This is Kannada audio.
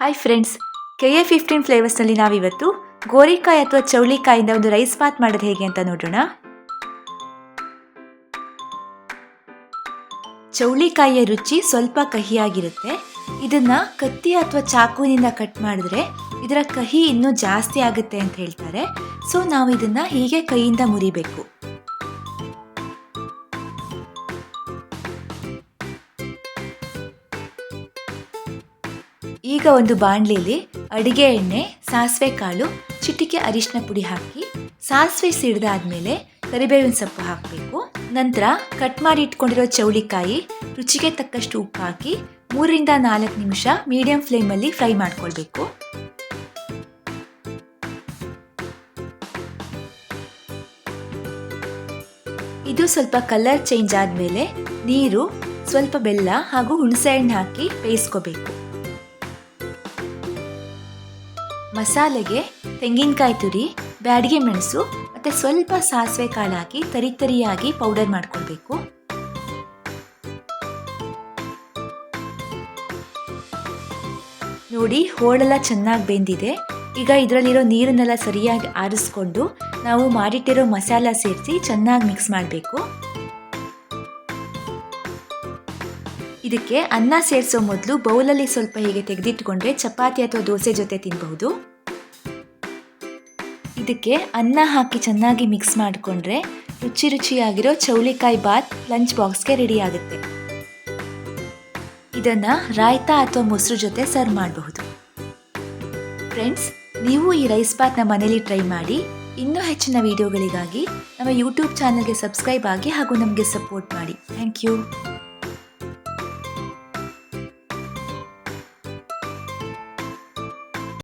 ಹಾಯ್ ಫ್ರೆಂಡ್ಸ್, KA15 ಫ್ಲೇವರ್ಸ್ನಲ್ಲಿ ನಾವಿವತ್ತು ಗೋರಿಕಾಯಿ ಅಥವಾ ಚೌಳಿಕಾಯಿಂದ ಒಂದು ರೈಸ್ ಬಾತ್ ಮಾಡೋದು ಹೇಗೆ ಅಂತ ನೋಡೋಣ. ಚೌಳಿಕಾಯಿಯ ರುಚಿ ಸ್ವಲ್ಪ ಕಹಿಯಾಗಿರುತ್ತೆ. ಇದನ್ನ ಕತ್ತಿ ಅಥವಾ ಚಾಕುವಿನಿಂದ ಕಟ್ ಮಾಡಿದ್ರೆ ಇದರ ಕಹಿ ಇನ್ನೂ ಜಾಸ್ತಿ ಆಗುತ್ತೆ ಅಂತ ಹೇಳ್ತಾರೆ. ಸೊ ನಾವು ಇದನ್ನ ಹೀಗೆ ಕೈಯಿಂದ ಮುರಿಬೇಕು. ಈಗ ಒಂದು ಬಾಣಲಿಲಿ ಅಡಿಗೆ ಎಣ್ಣೆ, ಸಾಸಿವೆ ಕಾಳು, ಚಿಟಿಕೆ ಅರಿಶಿನ ಪುಡಿ ಹಾಕಿ ಸಾಸಿವೆ ಸಿಡಿದಾದ್ಮೇಲೆ ಕರಿಬೇವಿನ ಸೊಪ್ಪು ಹಾಕಬೇಕು. ನಂತರ ಕಟ್ ಮಾಡಿ ಇಟ್ಕೊಂಡಿರೋ ಚೌಳಿಕಾಯಿ, ರುಚಿಗೆ ತಕ್ಕಷ್ಟು ಉಪ್ಪು ಹಾಕಿ 3 ರಿಂದ 4 ನಿಮಿಷ ಮೀಡಿಯಂ ಫ್ಲೇಮಲ್ಲಿ ಫ್ರೈ ಮಾಡ್ಕೊಳ್ಬೇಕು. ಇದು ಸ್ವಲ್ಪ ಕಲರ್ ಚೇಂಜ್ ಆದ್ಮೇಲೆ ನೀರು, ಸ್ವಲ್ಪ ಬೆಲ್ಲ ಹಾಗೂ ಹುಣಸೆ ಹಣ್ಣು ಹಾಕಿ ಬೇಯಿಸ್ಕೋಬೇಕು. ಮಸಾಲೆಗೆ ತೆಂಗಿನಕಾಯಿ ತುರಿ, ಬ್ಯಾಡಗಿ ಮೆಣಸು ಮತ್ತು ಸ್ವಲ್ಪ ಸಾಸಿವೆ ಕಾಳು ಹಾಕಿ ತರಿಯಾಗಿ ಪೌಡರ್ ಮಾಡ್ಕೊಳ್ಬೇಕು. ನೋಡಿ, ಹೋಳೆಲ್ಲ ಚೆನ್ನಾಗಿ ಬೆಂದಿದೆ. ಈಗ ಇದರಲ್ಲಿರೋ ನೀರನ್ನೆಲ್ಲ ಸರಿಯಾಗಿ ಆರಿಸ್ಕೊಂಡು ನಾವು ಮಾಡಿಟ್ಟಿರೋ ಮಸಾಲ ಸೇರಿಸಿ ಚೆನ್ನಾಗಿ ಮಿಕ್ಸ್ ಮಾಡಬೇಕು. ಇದಕ್ಕೆ ಅನ್ನ ಸೇರಿಸೋ ಮೊದಲು ಬೌಲಲ್ಲಿ ಸ್ವಲ್ಪ ಹೀಗೆ ತೆಗೆದಿಟ್ಕೊಂಡ್ರೆ ಚಪಾತಿ ಅಥವಾ ದೋಸೆ ಜೊತೆ ತಿನ್ನಬಹುದು. ಇದಕ್ಕೆ ಅನ್ನ ಹಾಕಿ ಚೆನ್ನಾಗಿ ಮಿಕ್ಸ್ ಮಾಡಿಕೊಂಡ್ರೆ ರುಚಿಯಾಗಿರೋ ಚೌಳಿಕಾಯಿ ಬಾತ್ ಲಂಚ್ ಬಾಕ್ಸ್ಗೆ ರೆಡಿ ಆಗುತ್ತೆ. ಇದನ್ನ ರಾಯ್ತಾ ಅಥವಾ ಮೊಸರು ಜೊತೆ ಸರ್ವ್ ಮಾಡಬಹುದು. ಫ್ರೆಂಡ್ಸ್, ನೀವು ಈ ರೈಸ್ ಬಾತ್ನ ಮನೇಲಿ ಟ್ರೈ ಮಾಡಿ. ಇನ್ನೂ ಹೆಚ್ಚಿನ ವಿಡಿಯೋಗಳಿಗಾಗಿ ನಮ್ಮ ಯೂಟ್ಯೂಬ್ ಚಾನಲ್ಗೆ ಸಬ್ಸ್ಕ್ರೈಬ್ ಆಗಿ ಹಾಗೂ ನಮಗೆ ಸಪೋರ್ಟ್ ಮಾಡಿ. Thank you.